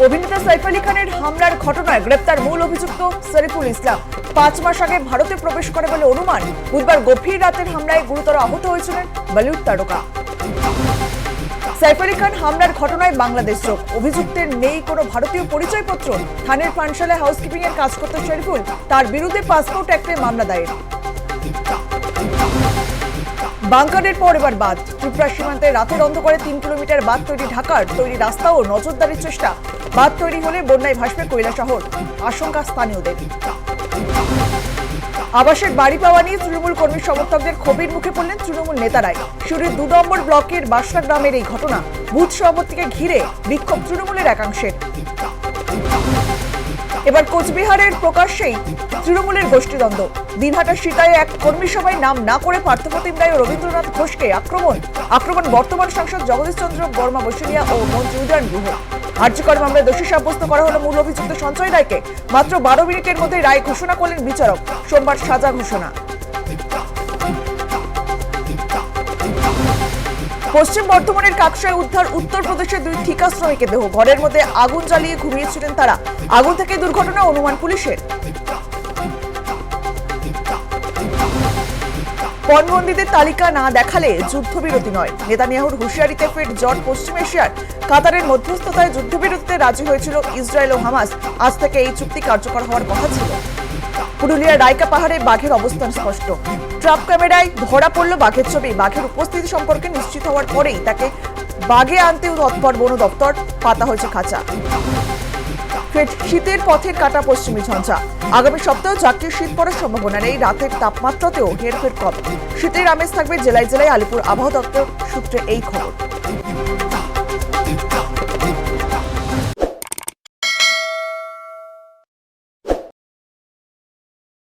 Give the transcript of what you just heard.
অভিনেতা সাইফ আলী খানের হামলার ঘটনায় গ্রেপ্তার মূল অভিযুক্ত শরীফুল ইসলাম 5 মাস আগে ভারতে প্রবেশ করে বলে অনুমান। বুধবার গভীর রাতের হামলায় গুরুতর আহত হয়েছিলেন বলিউড তারকা। সাইফ আলী খান হামলার ঘটনায় বাংলাদেশ চোখ। অভিযুক্তের নেই কোনো ভারতীয় পরিচয়পত্র। থানের পানশালায় হাউসকিপিং এর কাজ করত শরীফুল। তার বিরুদ্ধে পাসপোর্ট অ্যাক্টে মামলা দায়ের। বাংকারের পর এবার বাঁধ। ত্রিপুরা সীমান্তে রাতের অন্ধকারে 3 কিলোমিটার বাঁধ তৈরি। ঢাকার তৈরি রাস্তা ও নজরদারির চেষ্টা। বাঁধ তৈরি হলে বন্যায় ভাসবে কৈলাসহর, আশঙ্কা স্থানীয়দের। আবাসের বাড়ি পাওয়া নিয়ে তৃণমূল কর্মী সমর্থকদের ক্ষোভের মুখে পড়লেন তৃণমূল নেতারাই। সিউড়ির 2 নম্বর ব্লকের বাসরা গ্রামের এই ঘটনা। বুথ সভাপতিকে ঘিরে বিক্ষোভ তৃণমূলের একাংশের। এবার কোচবিহারের প্রকাশ্যেই তৃণমূলের গোষ্ঠীদ্বন্দ্ব। দিনহাটার সীতায় এক কর্মী সভায় নাম না করে পার্থপ্রতিম রায় ও রবীন্দ্রনাথ ঘোষকে আক্রমণ বর্তমান সাংসদ জগদীশ চন্দ্র বর্মা বসুনিয়া ও মন্ত্রী উদয়ন গুহ। আর্যিকর মামলায় দোষী সাব্যস্ত করা হলো মূল অভিযুক্ত সঞ্জয় রায়কে। মাত্র 12 মিনিটের মধ্যে রায় ঘোষণা করলেন বিচারক। সোমবার সাজা ঘোষণা। পশ্চিম বর্ধমানের কাকসায় উদ্ধার উত্তরপ্রদেশের 2 ঠিকা শ্রমিকের দেহ। ঘরের মধ্যে আগুন জ্বালিয়ে ঘুমিয়েছিলেন তারা। আগুন থেকে দুর্ঘটনা অনুমান পুলিশের। পণবন্দীদের তালিকা না দেখালে যুদ্ধবিরতি নয়। নেতানিয়াহুর হুঁশিয়ারিতে ফের জট পশ্চিম এশিয়ার। কাতারের মধ্যস্থতায় যুদ্ধবিরতিতে রাজি হয়েছিল ইসরায়েল ও হামাস। আজ থেকে এই চুক্তি কার্যকর হওয়ার কথা ছিল। পুরুলিয়ার রায়কা পাহাড়ে বাঘের অবস্থান স্পষ্ট। ট্র্যাপ ক্যামেরায় ধরা পড়ল বাঘের ছবি। বাঘের উপস্থিতি সম্পর্কে নিশ্চিত হওয়ার পরেই তাকে বাগে আনতে তৎপর বন দপ্তর। পাতা হয়েছে খাঁচা। শীতের পথের কাটা পশ্চিমী ঝঞ্ঝা। আগামী সপ্তাহে জাতীয় শীত পড়ার সম্ভাবনা নেই। রাতের তাপমাত্রাতেও হেরফের কম। শীতের আমেজ থাকবে জেলায় জেলায়। আলিপুর আবহাওয়া দপ্তর সূত্রে এই খবর।